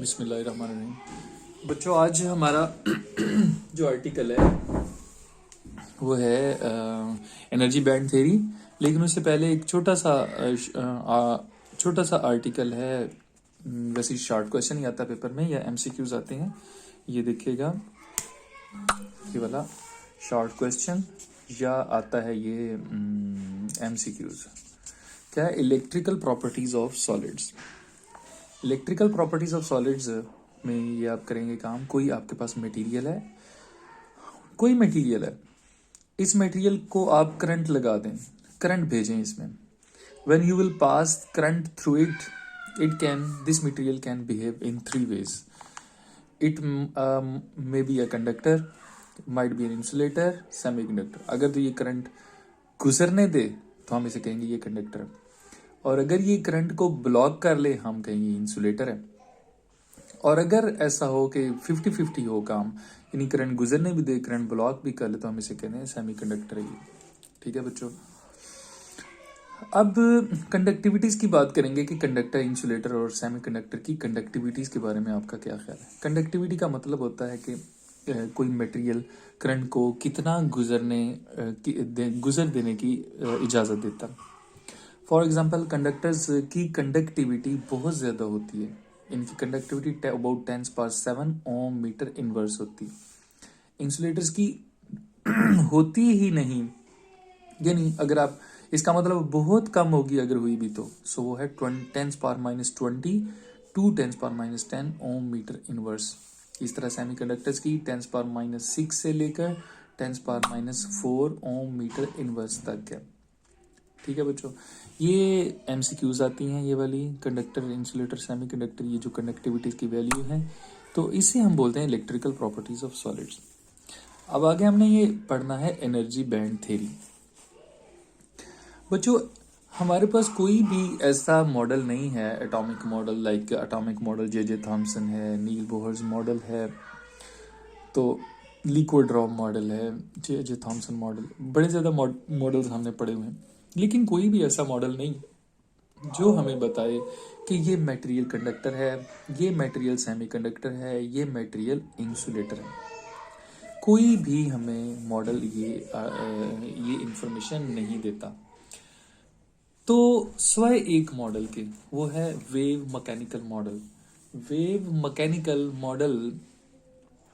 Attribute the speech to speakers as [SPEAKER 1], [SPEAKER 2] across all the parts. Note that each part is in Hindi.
[SPEAKER 1] बिस्मिल्लाहिर्रहमानिर्रहीम। बच्चों, आज हमारा जो आर्टिकल है वो है एनर्जी बैंड थ्योरी। लेकिन उससे पहले एक छोटा सा आर्टिकल है। वैसे शॉर्ट क्वेश्चन ही आता है पेपर में या एमसीक्यूज आते हैं। ये देखिएगा, ये वाला शॉर्ट क्वेश्चन या आता है ये एमसीक्यूज। क्या है? Electrical properties of solids. Electrical properties of solids में ये आप करेंगे काम। कोई आपके पास मटेरियल है, इस मटेरियल को आप करंट लगा दें, करंट भेजें इसमें। When you will pass current through this material can behave in 3 ways. It may be a conductor, might be an insulator, semiconductor. अगर तो ये करंट गुजरने दे तो हम इसे कहेंगे ये कंडक्टर है, और अगर ये करंट को ब्लॉक कर ले हम कहेंगे इंसुलेटर है। और अगर ऐसा हो कि 50-50 हो काम, यानी करंट गुजरने भी दे, करंट ब्लॉक भी कर ले, तो हम इसे कहते हैं सेमीकंडक्टर है। ठीक है बच्चों, अब कंडक्टिविटीज की बात करेंगे कि कंडक्टर, इंसुलेटर और सेमीकंडक्टर की कंडक्टिविटीज के बारे में आपका क्या ख्याल है। कंडक्टिविटी का मतलब होता है कि कोई मटेरियल करंट को कितना गुजर देने की इजाज़त देता है। फॉर एग्जाम्पल, कंडक्टर्स की कंडक्टिविटी बहुत ज़्यादा होती है। इनकी conductivity about 10⁻7 ohm metre inverse होती है। इंसुलेटर्स की होती ही नहीं, यानी अगर आप, इसका मतलब बहुत कम होगी अगर हुई भी तो। सो वो है 10⁻20 टू 10⁻10 ओम मीटर इनवर्स। इस तरह सेमीकंडक्टर्स की 10⁻6 से लेकर 10⁻4 ओम मीटर इनवर्स तक है। ठीक है बच्चों, ये एमसीक्यूज आती हैं, ये वाली कंडक्टर, इंसुलेटर, सेमीकंडक्टर, ये जो कंडक्टिविटीज की वैल्यू है, तो इसे हम बोलते हैं इलेक्ट्रिकल प्रॉपर्टीज ऑफ सॉलिड्स। अब आगे हमने ये पढ़ना है एनर्जी बैंड थ्योरी। बच्चों, हमारे पास कोई भी ऐसा मॉडल नहीं है, atomic model, like atomic model J Thomson है, नील बोहर्स मॉडल है, तो लिक्विड मॉडल है, जे थॉमसन मॉडल, बड़े ज़्यादा मॉडल्स हमने पढ़े हुए हैं। लेकिन कोई भी ऐसा मॉडल नहीं जो हमें बताए कि ये मटेरियल कंडक्टर है, ये मटेरियल सेमीकंडक्टर है, ये मटेरियल इंसुलेटर है। कोई भी हमें मॉडल ये इंफॉर्मेशन नहीं देता। तो स्वयं एक मॉडल के, वो है wave mechanical model. Wave mechanical model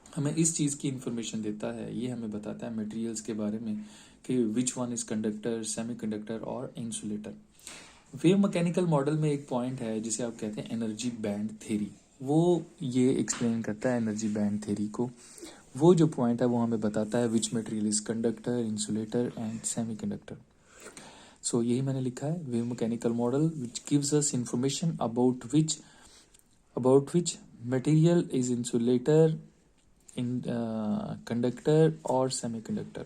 [SPEAKER 1] हमें इस चीज़ की इंफॉर्मेशन देता है, ये हमें बताता है मटेरियल्स के बारे में कि which one is conductor, semiconductor और इंसुलेटर। वेव मैकेनिकल मॉडल में एक पॉइंट है जिसे आप कहते हैं एनर्जी बैंड थ्योरी। वो ये एक्सप्लेन करता है एनर्जी बैंड थ्योरी को। वो जो पॉइंट है वो हमें बताता है which material is conductor, insulator and semiconductor. So यही मैंने लिखा है, wave mechanical model which gives us information about which material is insulator, conductor or semiconductor,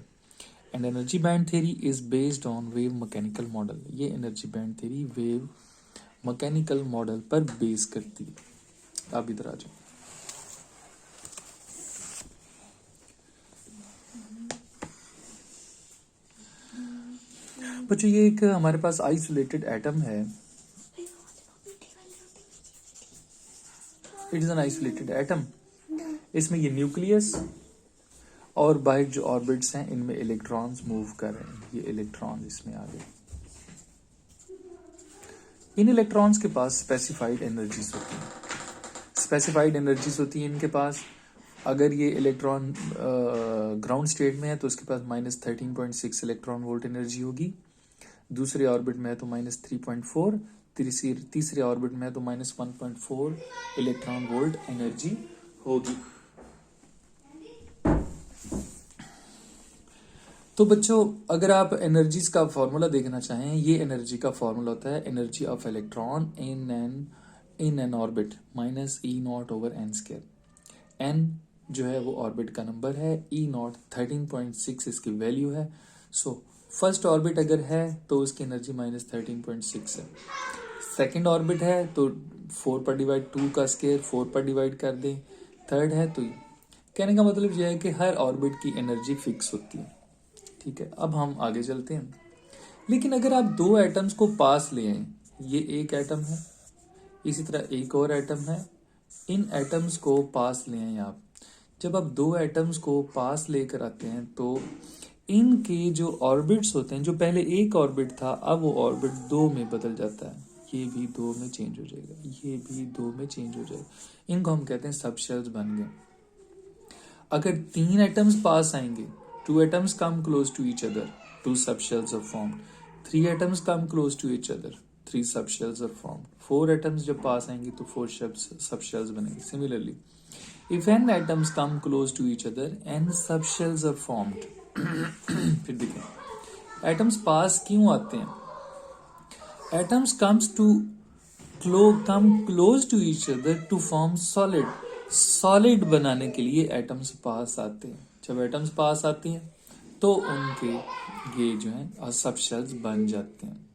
[SPEAKER 1] and energy band theory is based on wave mechanical model. ये energy band theory wave mechanical model पर बेस करती है। आप इधर आ जाओ बच्चों, ये एक हमारे पास आइसोलेटेड एटम है। It is an isolated atom. इसमें ये न्यूक्लियस और बाहर जो ऑर्बिट्स हैं इनमें इलेक्ट्रॉन्स मूव कर रहे हैं। ये इलेक्ट्रॉन इसमें आ गए। इन इलेक्ट्रॉन्स के पास स्पेसिफाइड एनर्जीज होती हैं इनके पास। अगर ये इलेक्ट्रॉन ग्राउंड स्टेट में है तो उसके पास -13.6 इलेक्ट्रॉन वोल्ट एनर्जी होगी। दूसरे ऑर्बिट में है तो -3.4, तीसरे ऑर्बिट में है तो -1.4 इलेक्ट्रॉन वोल्ट एनर्जी होगी। तो बच्चों, अगर आप एनर्जीज का फॉर्मूला देखना चाहें, ये एनर्जी का फॉर्मूला होता है energy of electron in an orbit -E0/n²। n जो है वो ऑर्बिट का नंबर है, E0 13.6 इसकी वैल्यू है। सो फर्स्ट ऑर्बिट अगर है तो उसकी एनर्जी -13.6 है। सेकेंड ऑर्बिट है तो 4 पर डिवाइड, 2 का स्केयर 4 पर डिवाइड कर दें। थर्ड है तो कहने का मतलब यह है कि हर ऑर्बिट की एनर्जी फिक्स होती है। ठीक है, अब हम आगे चलते हैं। लेकिन अगर आप 2 एटम्स को पास ले आए, ये एक एटम है, इसी तरह एक और एटम है, इन एटम्स को पास ले आए आप। जब आप दो एटम्स को पास लेकर आते हैं तो इनके जो ऑर्बिट्स होते हैं, जो पहले एक ऑर्बिट था अब वो ऑर्बिट दो में बदल जाता है। ये भी दो में चेंज हो जाएगा, ये भी दो में चेंज हो जाएगा। इनको हम कहते हैं सबशेल्स बन गए। अगर तीन एटम्स पास आएंगे, two atoms come close to each other, two subshells are formed. Three atoms come close to each other, three subshells are formed. Four atoms जब पास आएंगे तो फोर सबशेल्स बनेंगे। Similarly if n atoms come close to each other, n subshells are formed. फिर देखें एटम्स पास क्यों आते हैं। Atoms come close to each other to form solid बनाने के लिए एटम्स पास आते हैं। जब एटम्स पास आते हैं तो उनके ये जो है सबशेल्स बन जाते हैं।